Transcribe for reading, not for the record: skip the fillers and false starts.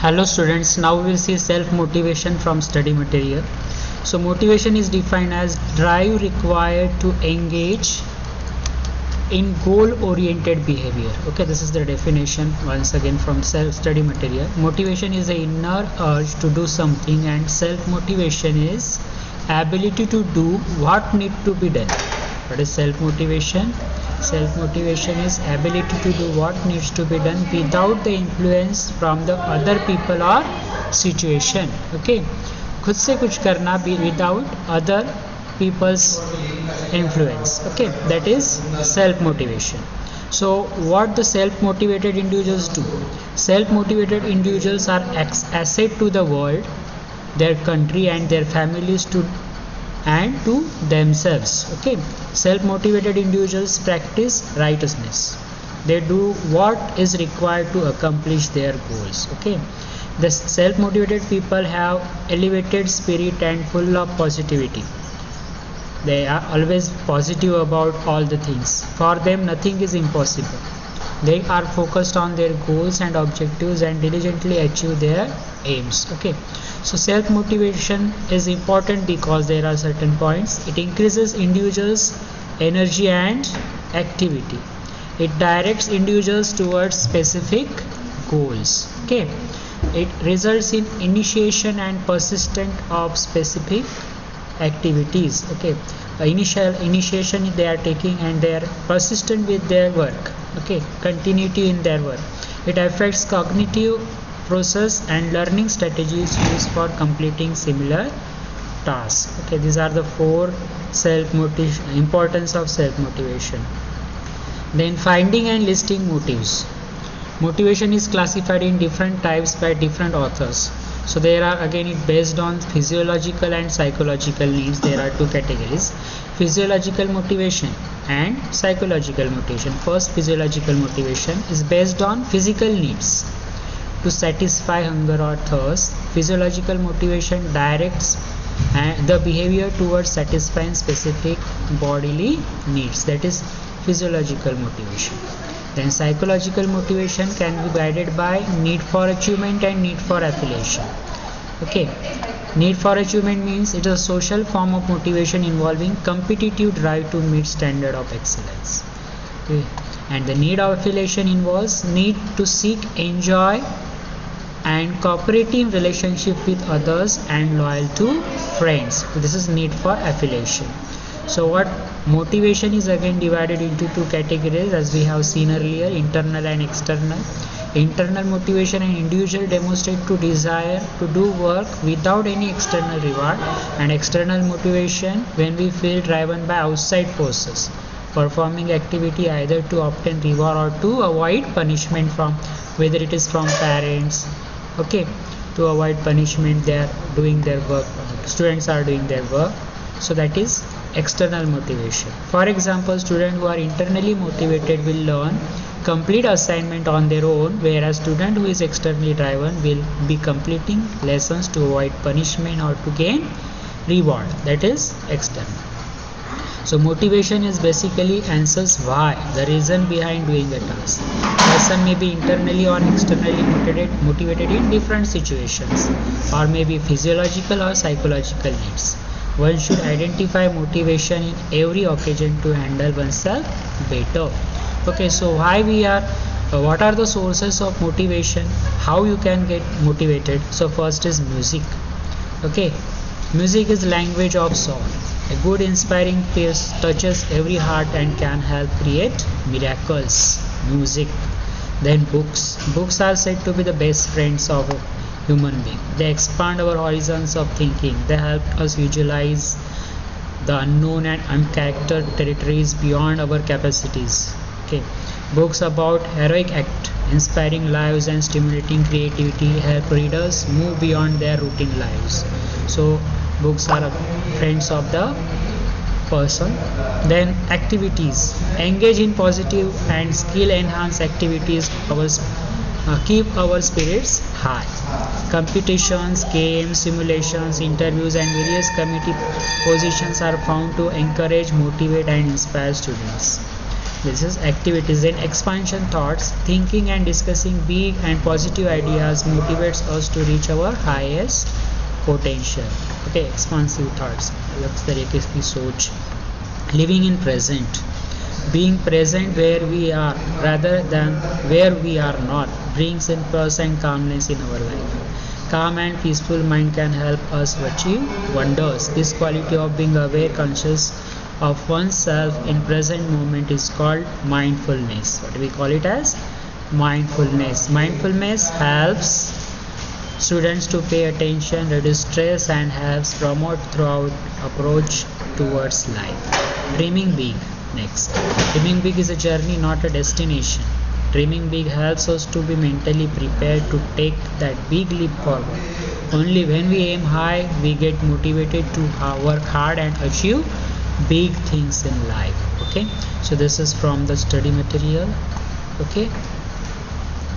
Hello students, now we will see self-motivation from study material. So motivation is defined as drive required to engage in goal-oriented behavior. Okay, this is the definition once again from self-study material. Motivation is the inner urge to do something, and self-motivation is ability to do what need to be done. What is self-motivation? Self-motivation is ability to do what needs to be done without the influence from the other people or situation. Okay, खुद से कुछ करना without other people's influence. Okay, that is self-motivation. So what the self-motivated individuals do? Self-motivated individuals are asset to the world, their country and their families and to themselves. Okay, self-motivated individuals practice righteousness. They do what is required to accomplish their goals. Okay, the self-motivated people have elevated spirit and full of positivity. They are always positive about all the things. For them nothing is impossible. They are focused on their goals and objectives and diligently achieve their aims. Okay, so self-motivation is important because there are certain points. It increases individuals' energy and activity. It directs individuals towards specific goals. Okay, it results in initiation and persistence of specific activities. Okay, initiation they are taking and they are persistent with their work. Okay, continuity in their work. It affects cognitive process and learning strategies used for completing similar tasks. Okay, these are the four importance of self-motivation. Then finding and listing motives. Motivation is classified in different types by different authors. So there are again it based on physiological and psychological needs. There are two categories: physiological motivation and psychological motivation. First, physiological motivation is based on physical needs to satisfy hunger or thirst. Physiological motivation directs the behavior towards satisfying specific bodily needs. That is physiological motivation. Then psychological motivation can be guided by need for achievement and need for affiliation. Okay, need for achievement means it is a social form of motivation involving competitive drive to meet standard of excellence. Okay, and the need of affiliation involves need to seek, enjoy and cooperative relationship with others and loyal to friends. This is need for affiliation. So what motivation is again divided into two categories as we have seen earlier: internal and external. Internal motivation, an individual demonstrate to desire to do work without any external reward, and external motivation when we feel driven by outside forces performing activity either to obtain reward or to avoid punishment from, whether it is from parents. Okay, to avoid punishment they are doing their work, students are doing their work, so that is external motivation. For example, students who are internally motivated will learn complete assignment on their own, whereas student who is externally driven will be completing lessons to avoid punishment or to gain reward. That is external. So motivation is basically answers why, the reason behind doing a task. Person may be internally or externally motivated in different situations, or may be physiological or psychological needs. One should identify motivation in every occasion to handle oneself better. Okay, so why we are what are the sources of motivation, how you can get motivated? So first is music. Okay, music is language of soul. A good inspiring piece touches every heart and can help create miracles. Music. Then books are said to be the best friends of a human being. They expand our horizons of thinking. They help us visualize the unknown and uncharactered territories beyond our capacities. Okay, books about heroic act, inspiring lives and stimulating creativity help readers move beyond their routine lives. So books are friends of the person. Then activities, engage in positive and skill enhanced activities keep our spirits high. Competitions, games, simulations, interviews and various committee positions are found to encourage, motivate and inspire students. This is activities and expansion thoughts. Thinking and discussing big and positive ideas motivates us to reach our highest potential. Okay, expansive thoughts. लक्ष्य तरीके की सोच. Living in present. Being present where we are rather than where we are not brings in peace and calmness in our life. Calm and peaceful mind can help us achieve wonders. This quality of being aware, conscious of oneself in present moment is called mindfulness. What do we call it as? Mindfulness. Mindfulness helps students to pay attention, reduce stress, and helps promote throughout approach towards life. Dreaming big. Next, dreaming big is a journey, not a destination. Dreaming big helps us to be mentally prepared to take that big leap forward. Only when we aim high, we get motivated to work hard and achieve big things in life. Okay, so this is from the study material. Okay.